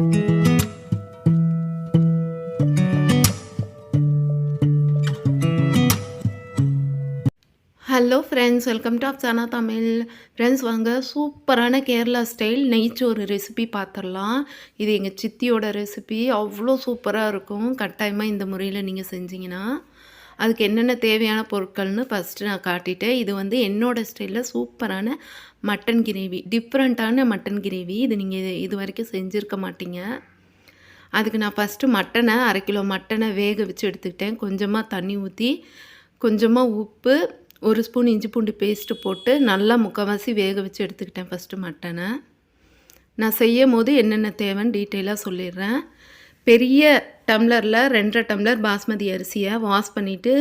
Hello friends, welcome to Afsana Tamil. Friends வாங்க, சூப்பரான Kerala style நெய்ச்சோறு recipe பார்த்துடலாம். இது எங்கள் சித்தியோட ரெசிபி. அவ்வளோ சூப்பராக இருக்கும். கட்டாயமாக இந்த முறையில் நீங்கள் செஞ்சிங்கன்னா அதுக்கு என்னென்ன தேவையான பொருட்கள்னு ஃபஸ்ட்டு நான் காட்டிட்டேன். இது வந்து என்னோடய ஸ்டைலில் சூப்பரான மட்டன் கிரேவி, டிஃப்ரெண்ட்டான மட்டன் கிரேவி. இது நீங்கள் இது வரைக்கும் செஞ்சுருக்க மாட்டீங்க. அதுக்கு நான் ஃபஸ்ட்டு மட்டனை 1/2 கிலோ மட்டனை வேக வச்சு எடுத்துக்கிட்டேன். கொஞ்சமாக தண்ணி ஊற்றி, கொஞ்சமாக உப்பு, 1 ஸ்பூன் இஞ்சி பூண்டு பேஸ்ட்டு போட்டு நல்லா முக்கால்வாசி வேக வச்சு எடுத்துக்கிட்டேன் ஃபஸ்ட்டு மட்டனை. நான் செய்யும் போது என்னென்ன தேவைன்னு டீட்டெயிலாக சொல்லிடுறேன். பெரிய டம்ளரில் 2.5 டம்ளர் பாஸ்மதி அரிசியை வாஷ் பண்ணிவிட்டு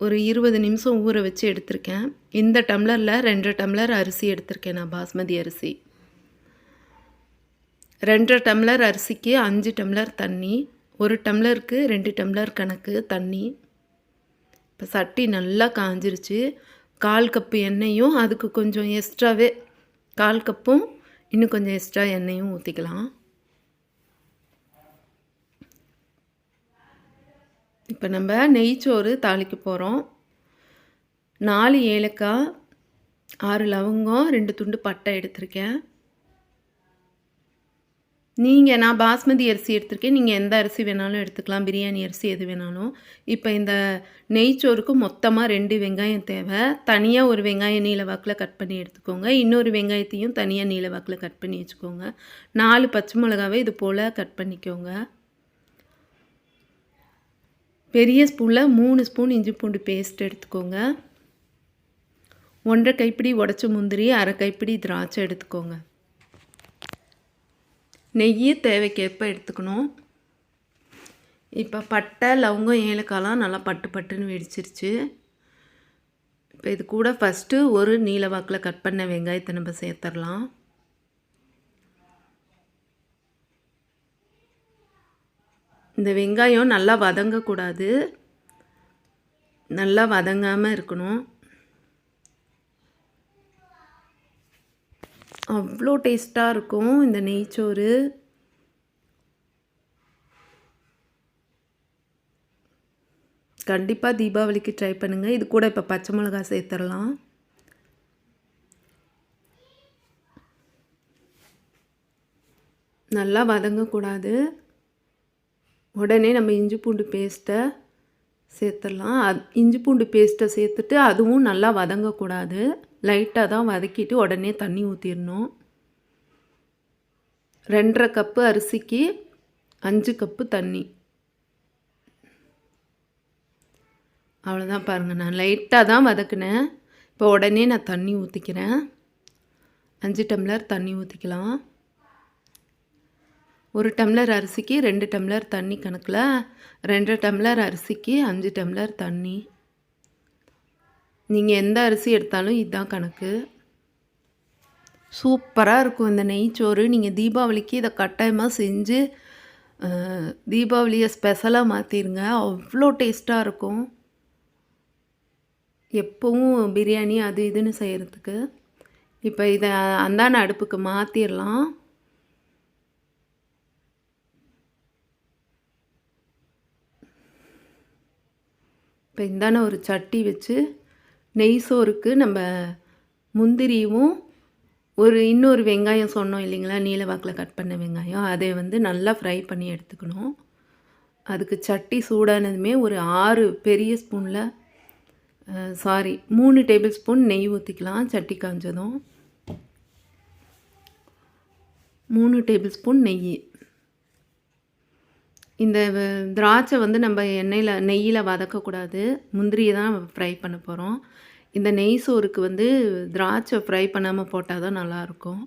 ஒரு 20 நிமிஷம் ஊற வச்சு எடுத்திருக்கேன். இந்த டம்ளரில் 2.5 டம்ளர் அரிசி எடுத்திருக்கேன் நான், பாஸ்மதி அரிசி. 2.5 டம்ளர் அரிசிக்கு 5 டம்ளர் தண்ணி, 1 டம்ளருக்கு 2 டம்ளர் கணக்கு தண்ணி. இப்போ சட்டி நல்லா காஞ்சிருச்சு. 1/4 கப்பு எண்ணெயும் அதுக்கு கொஞ்சம் எக்ஸ்ட்ராவே 1/4 கப்பும் இன்னும் கொஞ்சம் எக்ஸ்ட்ரா எண்ணெயும் ஊற்றிக்கலாம். இப்போ நம்ம நெய்ச்சோறு தாளிக்க போகிறோம். 4 ஏலக்காய், 6 லவங்கம், 2 துண்டு பட்டை எடுத்திருக்கேன். நான் பாஸ்மதி அரிசி எடுத்திருக்கேன். நீங்கள் எந்த அரிசி வேணாலும் எடுத்துக்கலாம், பிரியாணி அரிசி எது வேணாலும். இப்போ இந்த நெய்ச்சோறுக்கு மொத்தமாக 2 வெங்காயம் தேவை. தனியாக ஒரு வெங்காயம் நீல வாக்கில் கட் பண்ணி எடுத்துக்கோங்க. இன்னொரு வெங்காயத்தையும் தனியாக நீல வாக்கில் கட் பண்ணி வச்சுக்கோங்க. 4 பச்சை மிளகாவை இது போல் கட் பண்ணிக்கோங்க. பெரிய ஸ்பூனில் 3 ஸ்பூன் இஞ்சி பூண்டு பேஸ்ட் எடுத்துக்கோங்க. 1/2 கைப்பிடி உடச்ச முந்திரி, 1/2 கைப்பிடி திராட்சை எடுத்துக்கோங்க. நெய் தேவைக்கேற்ப எடுத்துக்கணும். இப்போ பட்டை, லவங்கம், ஏலக்காய்லாம் நல்லா பட்டுன்னு வெடிச்சிருச்சு. இப்போ இது கூட ஃபஸ்ட்டு ஒரு நீல வாக்கில் கட் பண்ண வெங்காயத்தை நம்ம சேர்த்துடலாம். இந்த வெங்காயம் நல்லா வதங்கக்கூடாது, நல்லா வதங்காமல் இருக்கணும். அவ்வளோ டேஸ்ட்டாக இருக்கும் இந்த நெய்ச்சோறு. கண்டிப்பாக தீபாவளிக்கு ட்ரை பண்ணுங்கள். இது கூட இப்போ பச்சை மிளகா சேர்த்துடலாம். நல்லா வதங்கக்கூடாது. உடனே நம்ம இஞ்சி பூண்டு பேஸ்ட்டை சேர்த்துடலாம். இஞ்சி பூண்டு பேஸ்ட்டை சேர்த்துட்டு அதுவும் நல்லா வதங்கக்கூடாது, லைட்டாக தான் வதக்கிட்டு உடனே தண்ணி ஊற்றிடணும். 2.5 கப்பு அரிசிக்கு 5 கப்பு தண்ணி. அவ்வளோதான், பாருங்கள், நான் லைட்டாக தான் வதக்கினேன். இப்போ உடனே நான் தண்ணி ஊற்றிக்கிறேன். 5 டம்ளர் தண்ணி ஊற்றிக்கலாம். 1 டம்ளர் அரிசிக்கு 2 டம்ளர் தண்ணி கணக்கில் 2 டம்ளர் அரிசிக்கு 5 டம்ளர் தண்ணி. நீங்கள் எந்த அரிசி எடுத்தாலும் இதுதான் கணக்கு. சூப்பராக இருக்கும் இந்த நெய்ச்சோறு. நீங்கள் தீபாவளிக்கு இதை கட்டாயமாக செஞ்சு தீபாவளியை ஸ்பெஷலாக மாற்றிடுங்க. அவ்வளோ டேஸ்ட்டாக இருக்கும். எப்போவும் பிரியாணி அது இதுன்னு செய்கிறதுக்கு. இப்போ இதை அந்தான அடுப்புக்கு மாற்றிடலாம். இப்போ இந்தான ஒரு சட்டி வச்சு நெய் சோறுக்கு நம்ம முந்திரியும் இன்னொரு வெங்காயம் சொன்னோம் இல்லைங்களா, நீல வாக்கில் கட் பண்ண வெங்காயம், அதை வந்து நல்லா ஃப்ரை பண்ணி எடுத்துக்கணும். அதுக்கு சட்டி சூடானதுமே ஒரு 6 பெரிய ஸ்பூனில் 3 டேபிள் ஸ்பூன் நெய் ஊற்றிக்கலாம். சட்டி காஞ்சதும் 3 டேபிள் ஸ்பூன் நெய். இந்த திராட்சை வந்து நம்ம நெய்யில் வதக்கக்கூடாது, முந்திரியை தான் ஃப்ரை பண்ண போகிறோம். இந்த நெய் சோறுக்கு வந்து திராட்சை ஃப்ரை பண்ணாமல் போட்டால் தான் நல்லாயிருக்கும்.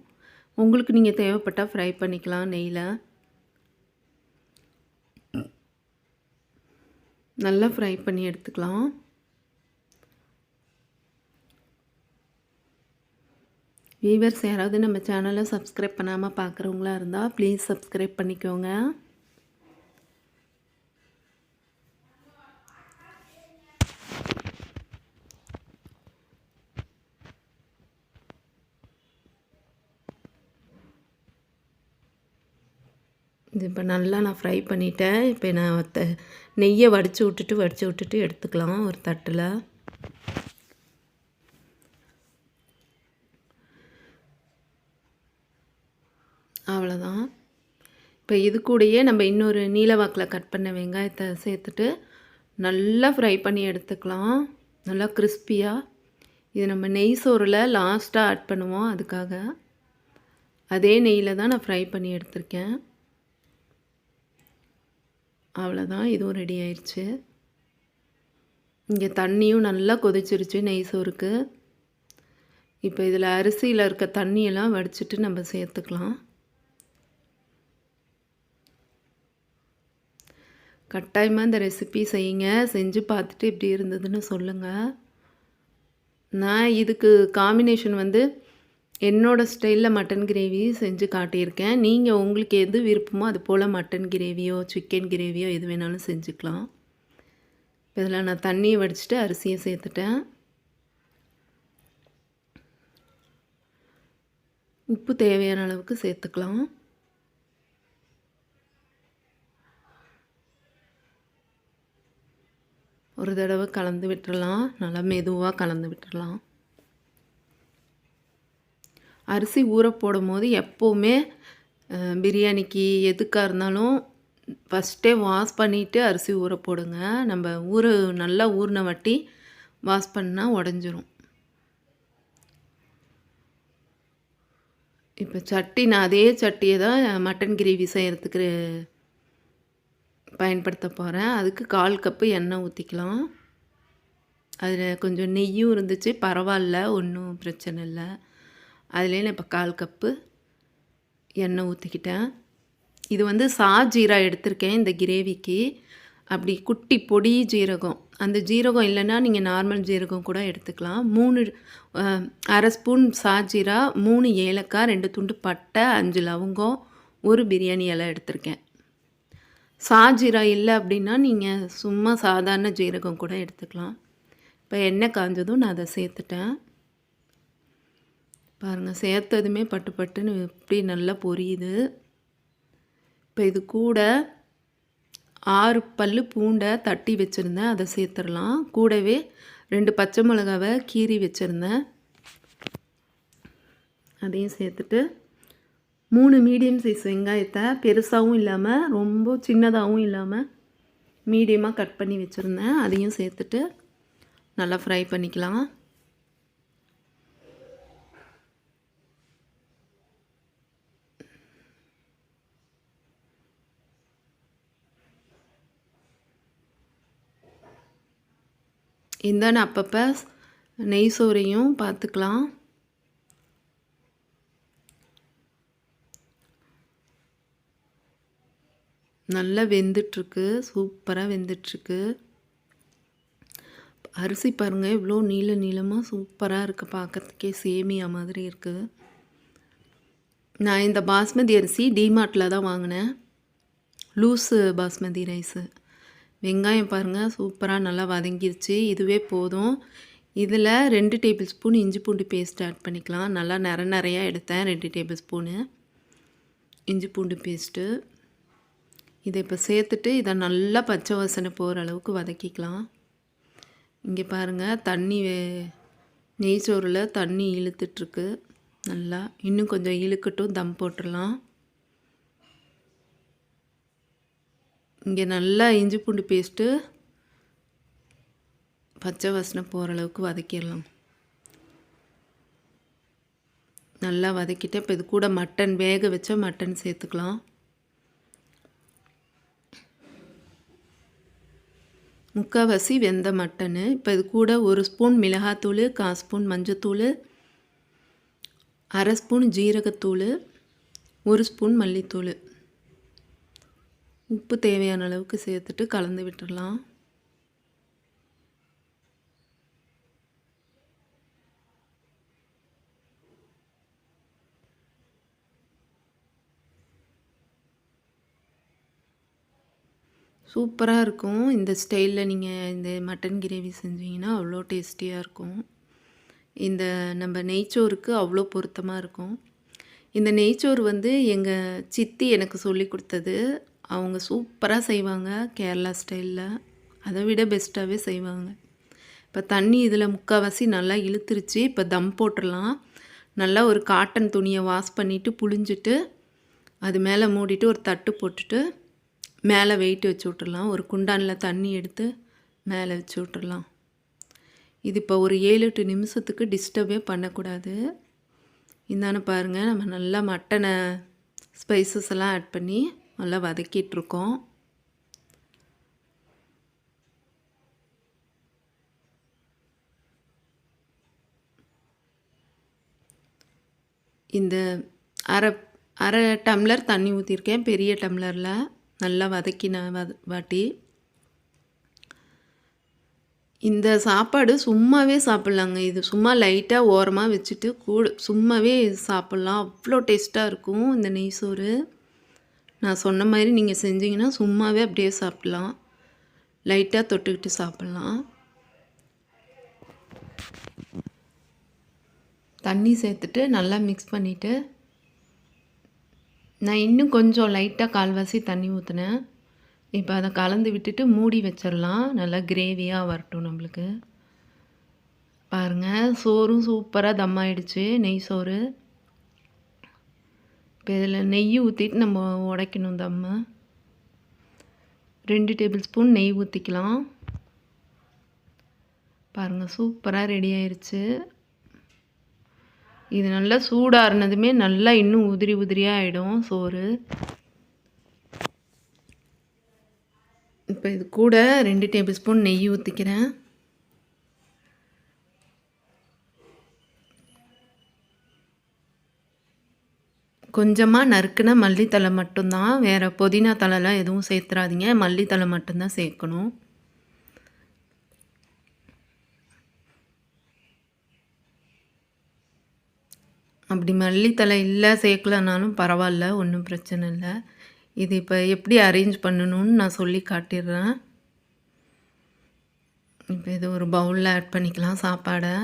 உங்களுக்கு நீங்கள் தேவைப்பட்டால் ஃப்ரை பண்ணிக்கலாம் நெய்யில். நல்லா ஃப்ரை பண்ணி எடுத்துக்கலாம். வியூவர்ஸ் யாராவது நம்ம சேனலை சப்ஸ்கிரைப் பண்ணாமல் பார்க்குறவங்களா இருந்தால் ப்ளீஸ் சப்ஸ்கிரைப் பண்ணிக்கோங்க. இது இப்போ நல்லா நான் ஃப்ரை பண்ணிட்டேன். இப்போ நான் நெய்யை வடித்து விட்டுட்டு எடுத்துக்கலாம் ஒரு தட்டில். அவ்வளோதான். இப்போ இது கூடயே நம்ம இன்னொரு நீல வாக்கில் கட் பண்ண வெங்காயத்தை சேர்த்துட்டு நல்லா ஃப்ரை பண்ணி எடுத்துக்கலாம். நல்லா கிறிஸ்பியாக. இது நம்ம நெய் சோறில் லாஸ்ட்டாக ஆட் பண்ணுவோம். அதுக்காக அதே நெய்யில் தான் நான் ஃப்ரை பண்ணி எடுத்திருக்கேன். அவ்வளோதான், இதுவும் ரெடி ஆயிடுச்சு. இங்கே தண்ணியும் நல்லா கொதிச்சிருச்சு நெய் சோறுக்கு. இப்போ இதில் அரிசியில் இருக்க தண்ணியெல்லாம் வடிச்சிட்டு நம்ம சேர்த்துக்கலாம். கட்டாயமாக இந்த ரெசிபி செய்யுங்க. செஞ்சு பார்த்துட்டு எப்படி இருந்ததுன்னு சொல்லுங்கள். நான் இதுக்கு காம்பினேஷன் என்னோடய ஸ்டைலில் மட்டன் கிரேவி செஞ்சு காட்டியிருக்கேன். நீங்கள் உங்களுக்கு எது விருப்பமோ அது போல் மட்டன் கிரேவியோ சிக்கன் கிரேவியோ எது வேணாலும் செஞ்சுக்கலாம். இதில் நான் தண்ணியை வடிச்சிட்டு அரிசியை சேர்த்துட்டேன். உப்பு தேவையான அளவுக்கு சேர்த்துக்கலாம். ஒரு தடவை கலந்து விட்டுறலாம். நல்லா மெதுவாக கலந்து விட்டுறலாம். அரிசி ஊற போடும் போது எப்போவுமே பிரியாணிக்கு எதுக்காக இருந்தாலும் ஃபஸ்ட்டே வாஷ் பண்ணிவிட்டு அரிசி ஊற போடுங்க. நம்ம நல்லா ஊறின வாட்டி வாஷ் பண்ணால் உடஞ்சிரும். இப்போ நான் அதே சட்டியை தான் மட்டன் கிரேவி செய்கிறதுக்கு பயன்படுத்த போகிறேன். அதுக்கு 1/4 கப்பு எண்ணெய் ஊற்றிக்கலாம். அதில் கொஞ்சம் நெய்யும் இருந்துச்சு, பரவாயில்ல, ஒன்றும் பிரச்சனை இல்லை. அதிலே நான் இப்போ 1/4 கப்பு எண்ணெய் ஊற்றிக்கிட்டேன். இது ஜீரா எடுத்திருக்கேன் இந்த கிரேவிக்கு. அப்படி குட்டி பொடி ஜீரகம், அந்த ஜீரகம் இல்லைன்னா நீங்கள் நார்மல் ஜீரகம் கூட எடுத்துக்கலாம். 1/2 ஸ்பூன் ஜீரா, 3 ஏலக்காய், 2 துண்டு பட்டை, 5 லவங்கம், 1 பிரியாணி இலை எடுத்திருக்கேன். ஜீரா இல்லை அப்படின்னா நீங்கள் சும்மா சாதாரண ஜீரகம் கூட எடுத்துக்கலாம். இப்போ எண்ணெய் காஞ்சதும் நான் அதை சேர்த்துட்டேன். பாருங்கள், சேர்த்ததுமே பட்டுன்னு இப்படி நல்லா பொரியுது. இப்போ இது கூட 6 பல் பூண்டை தட்டி வச்சுருந்தேன், அதை சேர்த்துடலாம். கூடவே 2 பச்சை மிளகாவை கீறி வச்சுருந்தேன், அதையும் சேர்த்துட்டு 3 மீடியம் சைஸ் வெங்காயத்தை பெருசாகவும் இல்லாமல் ரொம்ப சின்னதாகவும் இல்லாமல் மீடியமாக கட் பண்ணி வச்சுருந்தேன், அதையும் சேர்த்துட்டு நல்லா ஃப்ரை பண்ணிக்கலாம். இந்தான அப்பப்போ நெய் சோறையும் பார்த்துக்கலாம். நல்லா வெந்துட்டுருக்கு, சூப்பராக வெந்துட்டுருக்கு. அரிசி பாருங்கள், இவ்வளோ நீளமாக சூப்பராக இருக்குது, பார்க்கறதுக்கே சேமியா மாதிரி இருக்குது. நான் இந்த பாஸ்மதி அரிசி டிமார்ட்டில் தான் வாங்கினேன், லூஸு பாஸ்மதி ரைஸு. வெங்காயம் பாருங்கள் சூப்பராக நல்லா வதங்கிருச்சு, இதுவே போதும். இதில் 2 டேபிள் ஸ்பூன் இஞ்சி பூண்டு பேஸ்ட் ஆட் பண்ணிக்கலாம். நல்லா நிறையா எடுத்தேன், 2 டேபிள் ஸ்பூனு இஞ்சி பூண்டு பேஸ்ட்டு. இதை இப்போ சேர்த்துட்டு இதை நல்லா பச்சை வாசனை போகிற அளவுக்கு வதக்கிக்கலாம். இங்கே பாருங்கள், நெய் சோறில் தண்ணி இழுத்துட்ருக்கு நல்லா. இன்னும் கொஞ்சம் இழுக்கட்டும், தம் போட்டுடலாம். இங்கே நல்லா இஞ்சி பூண்டு பேஸ்ட்டு பச்சை வாசனை போகிற அளவுக்கு வதக்கிடலாம். நல்லா வதக்கிட்டு இப்போ இது கூட வேக வச்ச மட்டன் சேர்த்துக்கலாம். முக்கால்வாசி வெந்த மட்டனு. இப்போ இது கூட 1 ஸ்பூன் மிளகாத்தூள், 1/4 ஸ்பூன் மஞ்சத்தூள், 1/2 ஸ்பூன் ஜீரகத்தூள், 1 ஸ்பூன் மல்லித்தூள், உப்பு தேவையான அளவுக்கு சேர்த்துட்டு கலந்து விட்டுடலாம். சூப்பராக இருக்கும். இந்த ஸ்டைலில் நீங்கள் இந்த மட்டன் கிரேவி செஞ்சீங்கன்னா அவ்வளோ டேஸ்டியாக இருக்கும். இந்த நம்ம நெய்ச்சோறுக்கு அவ்வளோ பொருத்தமாக இருக்கும். இந்த நெய்ச்சோறு வந்து எங்கள் சித்தி எனக்கு சொல்லி கொடுத்தது. அவங்க சூப்பராக செய்வாங்க கேரளா ஸ்டைலில். அதை விட பெஸ்ட்டாகவே செய்வாங்க. இப்போ தண்ணி இதில் முக்கால்வாசி நல்லா இழுத்துருச்சு. இப்போ தம் போட்டுடலாம். நல்லா ஒரு காட்டன் துணியை வாஷ் பண்ணிவிட்டு புழிஞ்சிட்டு அது மேலே மூடிட்டு ஒரு தட்டு போட்டுட்டு மேலே வெயிட் வச்சு விட்டுடலாம். ஒரு குண்டானில் தண்ணி எடுத்து மேலே வச்சு விட்டுடலாம். இது இப்போ ஒரு 7-8 நிமிஷத்துக்கு டிஸ்டர்பே பண்ணக்கூடாது. இந்தான பாருங்கள், நம்ம நல்லா மட்டனை ஸ்பைசஸ் எல்லாம் ஆட் பண்ணி நல்லா வதக்கிட்டுருக்கோம். இந்த அரை டம்ளர் தண்ணி ஊற்றிருக்கேன் பெரிய டம்ளரில். நல்லா வதக்கின வாட்டி இந்த சாப்பாடு சும்மாவே சாப்பிட்லாங்க. இது சும்மா லைட்டாக ஓரமாக வச்சுட்டு சும்மாவே சாப்பிட்லாம். அவ்வளோ டேஸ்ட்டாக இருக்கும் இந்த நெய் சோறு. நான் சொன்ன மாதிரி நீங்கள் செஞ்சீங்கன்னா சும்மாவே அப்படியே சாப்பிட்லாம். லைட்டாக தொட்டுக்கிட்டு சாப்பிட்லாம். தண்ணி சேர்த்துட்டு நல்லா மிக்ஸ் பண்ணிவிட்டு நான் இன்னும் கொஞ்சம் லைட்டாக கால்வாசி தண்ணி ஊற்றினேன். இப்போ அதை கலந்து விட்டுட்டு மூடி வச்சிடலாம். நல்லா கிரேவியாக வரட்டும் நம்மளுக்கு. பாருங்கள், சோறும் சூப்பராக தம் ஆயிடுச்சு நெய் சோறு. இப்போ இதில் நெய் ஊற்றிட்டு நம்ம உடைக்கணும் தம்மு. 2 டேபிள் ஸ்பூன் நெய் ஊற்றிக்கலாம். பாருங்கள், சூப்பராக ரெடி ஆயிடுச்சு. இது நல்லா சூடாறினதுமே நல்லா இன்னும் உதிரி உதிரியாக ஆகிடும் சோறு. இப்போ இது கூட 2 டேபிள் ஸ்பூன் நெய் ஊற்றிக்கிறேன். கொஞ்சமாக நறுக்குன மல்லித்தழை மட்டும்தான், வேறு புதினா தழைலாம் எதுவும் சேர்த்துறாதீங்க. மல்லித்தழை மட்டும்தான் சேர்க்கணும். அப்படி மல்லித்தழை இல்லை சேர்க்கலனாலும் பரவாயில்ல, ஒன்றும் பிரச்சனை இல்லை. இது இப்போ எப்படி அரேஞ்ச் பண்ணணும்னு நான் சொல்லி காட்டிடுறேன். இப்போ இது ஒரு பவுலில் ஆட் பண்ணிக்கலாம் சாப்பாடை.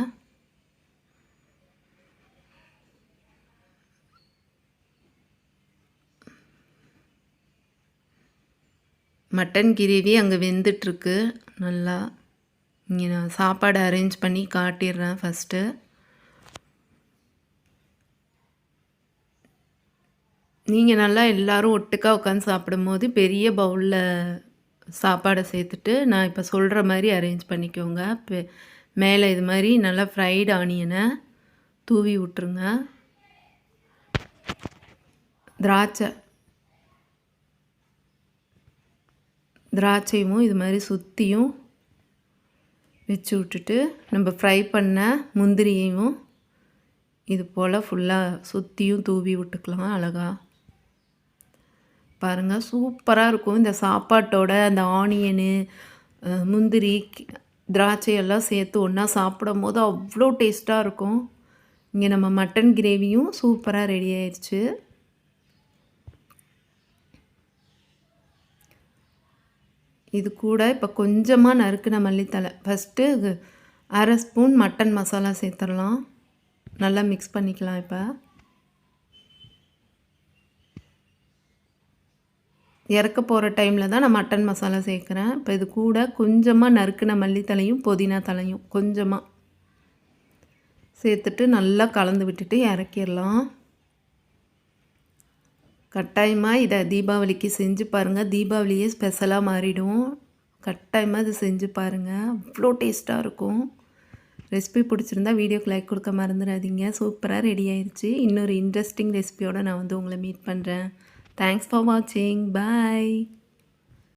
மட்டன் கிரேவி அங்கே வெந்துட்டுருக்கு நல்லா. இங்கே நான் சாப்பாடை அரேஞ்ச் பண்ணி காட்டிடுறேன் ஃபஸ்ட்டு. நீங்கள் நல்லா எல்லோரும் ஒட்டுக்கா உட்காந்து சாப்பிடும்போது பெரிய பவுலில் சாப்பாடை சேர்த்துட்டு நான் இப்போ சொல்கிற மாதிரி அரேஞ்ச் பண்ணிக்கோங்க. மேலே இது மாதிரி நல்லா ஃப்ரைடு ஆனியனை தூவி விட்ருங்க. திராட்சையும் இது மாதிரி சுற்றியும் வச்சு விட்டுட்டு நம்ம ஃப்ரை பண்ண முந்திரியையும் இது போல் ஃபுல்லாக சுற்றியும் தூவி விட்டுக்கலாம் அழகாக. பாருங்கள், சூப்பராக இருக்கும். இந்த சாப்பாட்டோட அந்த ஆனியனு, முந்திரி, திராட்சையெல்லாம் சேர்த்து ஒன்றா சாப்பிடும் போது அவ்வளோ டேஸ்ட்டாக இருக்கும். இங்கே நம்ம மட்டன் கிரேவியும் சூப்பராக ரெடி ஆயிடுச்சு. இது கூட இப்போ கொஞ்சமாக நறுக்குன மல்லித்தழை. ஃபஸ்ட்டு 1/2 ஸ்பூன் மட்டன் மசாலா சேர்த்துடலாம். நல்லா மிக்ஸ் பண்ணிக்கலாம். இப்போ இறக்க போகிற டைமில் தான் நான் மட்டன் மசாலா சேர்க்குறேன். இப்போ இது கூட கொஞ்சமாக நறுக்குன மல்லித்தலையும் புதினா தலையும் கொஞ்சமாக சேர்த்துட்டு நல்லா கலந்து விட்டுட்டு இறக்கிடலாம். கட்டாயமாக இதை தீபாவளிக்கு செஞ்சு பாருங்கள். தீபாவளியே ஸ்பெஷலாக மாறிடும். கட்டாயமாக இது செஞ்சு பாருங்கள், அவ்வளோ டேஸ்ட்டாக இருக்கும். ரெசிபி பிடிச்சிருந்தா வீடியோக்கு லைக் கொடுக்க மறந்துடாதீங்க. சூப்பராக ரெடி ஆயிடுச்சு. இன்னொரு இன்ட்ரெஸ்டிங் ரெசிபியோடு நான் வந்து உங்களை மீட் பண்ணுறேன். Thanks for watching. Bye.